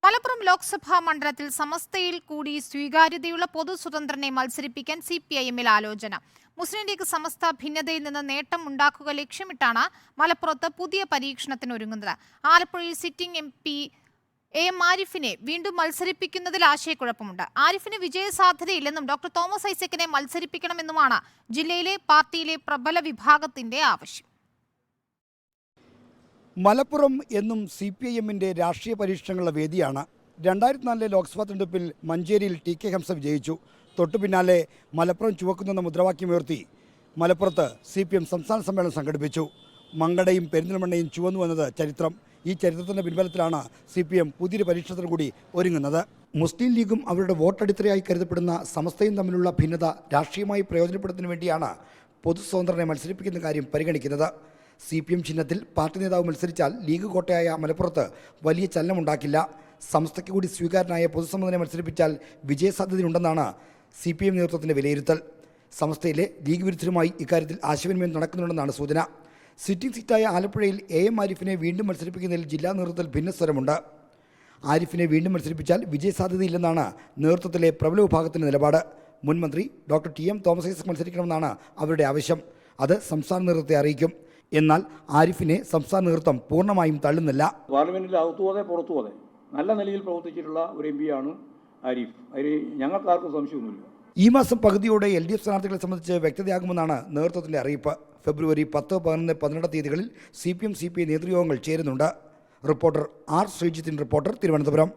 മലപ്പുറം ലോക്സഭാ മണ്ഡലത്തിൽ സമസ്തയിൽ കൂടി സ്വീകാര്യതയുള്ള പൊതു സ്വതന്ത്രനെ മത്സരിപ്പിക്കാൻ CPIM-ൽ ആലോചന. മുസ്ലിം ലീഗ് സമസ്ത ഭിന്നതയിൽ നിന്ന് നേട്ടം ഉണ്ടാക്കുക ലക്ഷ്യമിട്ടാണ് മലപ്പുറത്ത് പുതിയ പരീക്ഷണത്തിനൊരുങ്ങുന്നത്. ആലപ്പുഴയിൽ സിറ്റിംഗ് MP AM ആരിഫിനെ വീണ്ടും മത്സരിപ്പിക്കുന്നതിൽ ആശയക്കുഴപ്പമുണ്ട്. ആരിഫിന് വിജയസാധ്യതയില്ലെന്നും ഡോക്ടർ തോമസ് ഐസക്കിനെ മത്സരിപ്പിക്കണമെന്നുമാണ് ജില്ലയിലെ പാർട്ടിയിലെ പ്രബല വിഭാഗത്തിന്റെ ആവശ്യം. മലപ്പുറം എന്നും CPIM-ന്റെ രാഷ്ട്രീയ പരീക്ഷണങ്ങളുടെ വേദിയാണ്. 2004 ലോക്സഭാ തെരഞ്ഞെടുപ്പിൽ മഞ്ചേരിയിൽ TK ഹംസ വിജയിച്ചു. തൊട്ടു പിന്നാലെ മലപ്പുറം ചുവക്കുന്നെന്ന മുദ്രാവാക്യമുയർത്തി മലപ്പുറത്ത് CPM സംസ്ഥാന സമ്മേളനം സംഘടിപ്പിച്ചു. മങ്കടയും പെരിന്തൽമണ്ണയും ചുവന്നു വന്നത് ചരിത്രം. ഈ ചരിത്രത്തിൻ്റെ പിൻബലത്തിലാണ് CPM പുതിയൊരു പരീക്ഷണത്തിന് കൂടി ഒരുങ്ങുന്നത്. മുസ്ലിം ലീഗും അവരുടെ വോട്ടടിത്തറയായി കരുതപ്പെടുന്ന സമസ്തയും തമ്മിലുള്ള ഭിന്നത രാഷ്ട്രീയമായി പ്രയോജനപ്പെടുത്തുന്നതിന് വേണ്ടിയാണ് പൊതു സ്വതന്ത്രനെ മത്സരിപ്പിക്കുന്ന കാര്യം പരിഗണിക്കുന്നത്. CPM ചിഹ്നത്തിൽ പാർട്ടി നേതാവ് മത്സരിച്ചാൽ ലീഗ് കോട്ടയായ മലപ്പുറത്ത് വലിയ ചലനമുണ്ടാക്കില്ല. സമസ്തയ്ക്ക് കൂടി സ്വീകാരനായ പൊതുസമ്മതനെ മത്സരിപ്പിച്ചാൽ വിജയസാധ്യതയുണ്ടെന്നാണ് CPM നേതൃത്വത്തിൻ്റെ വിലയിരുത്തൽ. സമസ്തയിലെ ലീഗ് വിരുദ്ധരുമായി ഇക്കാര്യത്തിൽ ആശയവിനിമയം നടക്കുന്നുണ്ടെന്നാണ് സൂചന. സിറ്റിംഗ് സീറ്റായ ആലപ്പുഴയിൽ AM ആരിഫിനെ വീണ്ടും മത്സരിപ്പിക്കുന്നതിൽ ജില്ലാ നേതൃത്വത്തിൽ ഭിന്നസ്വരമുണ്ട്. ആരിഫിനെ വീണ്ടും മത്സരിപ്പിച്ചാൽ വിജയസാധ്യതയില്ലെന്നാണ് നേതൃത്വത്തിലെ പ്രബല വിഭാഗത്തിൻ്റെ നിലപാട്. മുൻ മന്ത്രി ഡോക്ടർ TM തോമസ് ഐസക് മത്സരിക്കണമെന്നാണ് അവരുടെ ആവശ്യം. അത് സംസ്ഥാന നേതൃത്വത്തെ അറിയിക്കും. എന്നാൽ ആരിഫിനെ സംസ്ഥാന നേതൃത്വം പൂർണ്ണമായും തള്ളുന്നില്ല. പാർലമെന്റിൽ അകത്തുപോതെ പുറത്തുപോതെ നല്ല നിലയിൽ പ്രവർത്തിച്ചിട്ടുള്ള ഒരു MP ആണ് ആരിഫ്. അതിൽ ഞങ്ങൾക്കാർക്കും സംശയമൊന്നുമില്ല. ഈ മാസം പകുതിയോടെ LDF സ്ഥാനാർത്ഥികളെ സംബന്ധിച്ച് വ്യക്തതയാകുമെന്നാണ് നേതൃത്വത്തിൻ്റെ അറിയിപ്പ്. ഫെബ്രുവരി 10, 11, 12 തീയതികളിൽ CPM CPI നേതൃയോഗങ്ങൾ ചേരുന്നുണ്ട്. Reporter R. ശ്രീജിത്തിൻ, റിപ്പോർട്ടർ, തിരുവനന്തപുരം.